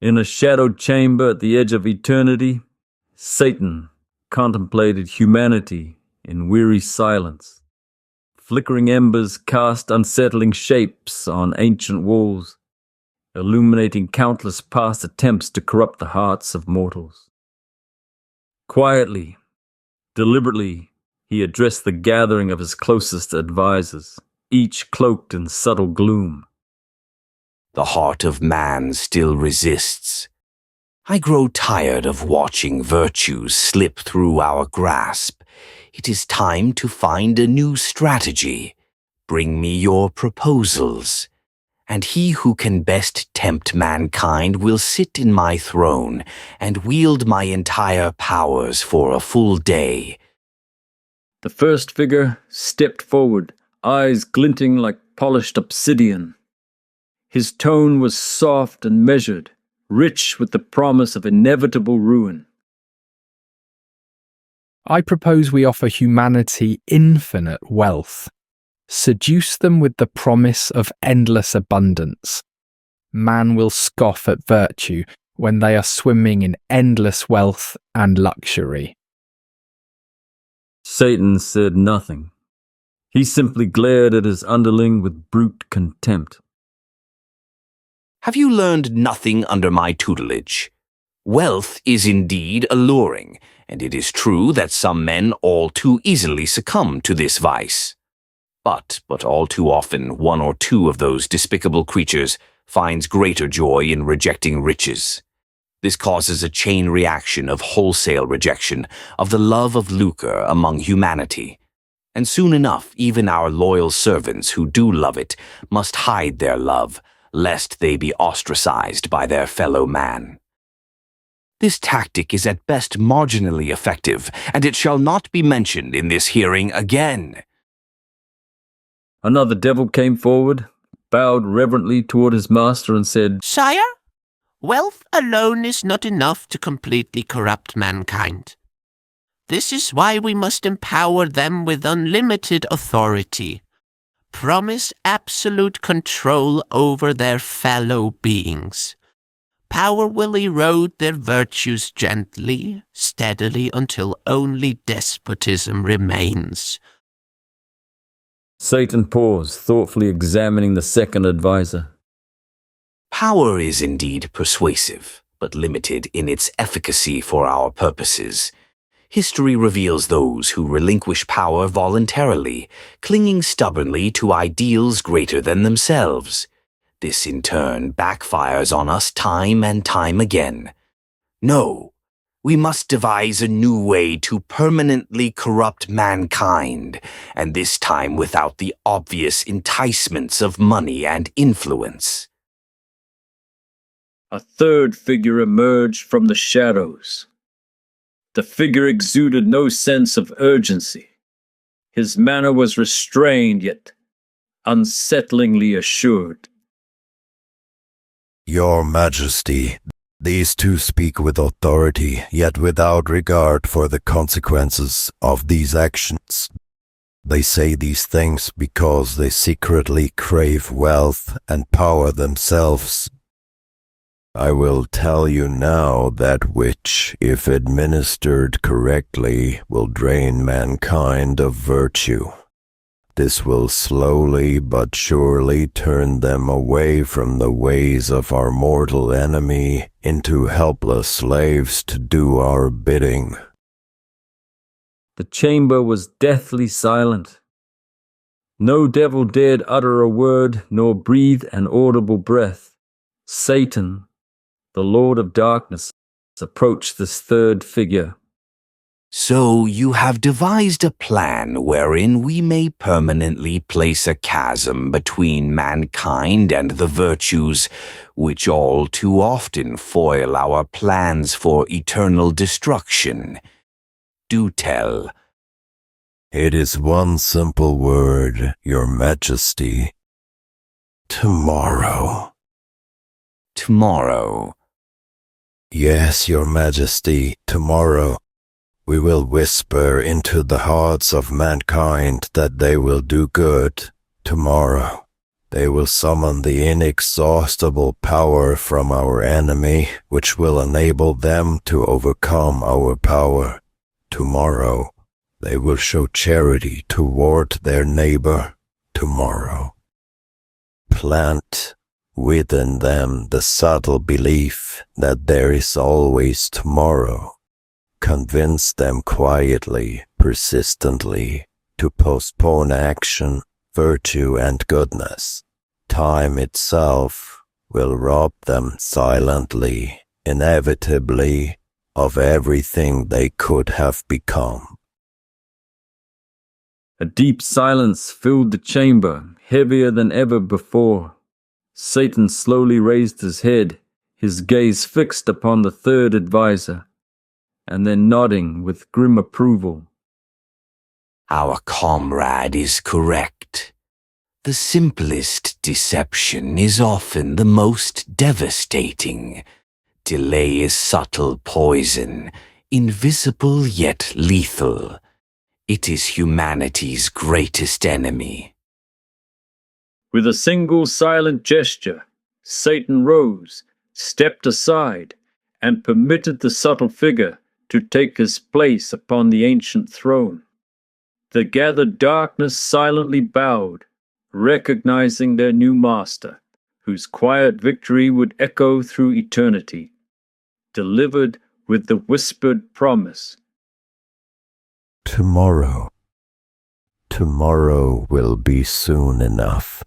In a shadowed chamber at the edge of eternity, Satan contemplated humanity in weary silence. Flickering embers cast unsettling shapes on ancient walls, illuminating countless past attempts to corrupt the hearts of mortals. Quietly, deliberately, he addressed the gathering of his closest advisors, each cloaked in subtle gloom. The heart of man still resists. I grow tired of watching virtues slip through our grasp. It is time to find a new strategy. Bring me your proposals, and he who can best tempt mankind will sit in my throne and wield my entire powers for a full day. The first figure stepped forward, eyes glinting like polished obsidian. His tone was soft and measured, rich with the promise of inevitable ruin. I propose we offer humanity infinite wealth. Seduce them with the promise of endless abundance. Man will scoff at virtue when they are swimming in endless wealth and luxury. Satan said nothing. He simply glared at his underling with brute contempt. Have you learned nothing under my tutelage? Wealth is indeed alluring, and it is true that some men all too easily succumb to this vice. But all too often, one or two of those despicable creatures finds greater joy in rejecting riches. This causes a chain reaction of wholesale rejection of the love of lucre among humanity. And soon enough, even our loyal servants who do love it must hide their love, lest they be ostracized by their fellow man. This tactic is at best marginally effective, and it shall not be mentioned in this hearing again. Another devil came forward, bowed reverently toward his master and said, "Sire, wealth alone is not enough to completely corrupt mankind. This is why we must empower them with unlimited authority. Promise absolute control over their fellow beings. Power will erode their virtues gently, steadily, until only despotism remains." Satan paused, thoughtfully examining the second advisor. Power is indeed persuasive, but limited in its efficacy for our purposes. History reveals those who relinquish power voluntarily, clinging stubbornly to ideals greater than themselves. This in turn backfires on us time and time again. No, we must devise a new way to permanently corrupt mankind, and this time without the obvious enticements of money and influence. A third figure emerged from the shadows. The figure exuded no sense of urgency. His manner was restrained yet unsettlingly assured. Your Majesty, these two speak with authority, yet without regard for the consequences of these actions. They say these things because they secretly crave wealth and power themselves. I will tell you now that which, if administered correctly, will drain mankind of virtue. This will slowly but surely turn them away from the ways of our mortal enemy into helpless slaves to do our bidding. The chamber was deathly silent. No devil dared utter a word nor breathe an audible breath. Satan, the Lord of Darkness, approached this third figure. So you have devised a plan wherein we may permanently place a chasm between mankind and the virtues, which all too often foil our plans for eternal destruction. Do tell. It is one simple word, Your Majesty. Tomorrow. Tomorrow. Yes, Your Majesty, tomorrow. We will whisper into the hearts of mankind that they will do good tomorrow, They will summon the inexhaustible power from our enemy, which will enable them to overcome our power. Tomorrow, they will show charity toward their neighbor. Tomorrow, plant within them the subtle belief that there is always tomorrow. Convince them quietly, persistently, to postpone action, virtue, and goodness. Time itself will rob them silently, inevitably, of everything they could have become. A deep silence filled the chamber, heavier than ever before. Satan slowly raised his head, his gaze fixed upon the third advisor, and then nodding with grim approval. Our comrade is correct. The simplest deception is often the most devastating. Delay is subtle poison, invisible yet lethal. It is humanity's greatest enemy. With a single silent gesture, Satan rose, stepped aside, and permitted the subtle figure to take his place upon the ancient throne. The gathered darkness silently bowed, recognizing their new master, whose quiet victory would echo through eternity, delivered with the whispered promise. Tomorrow will be soon enough.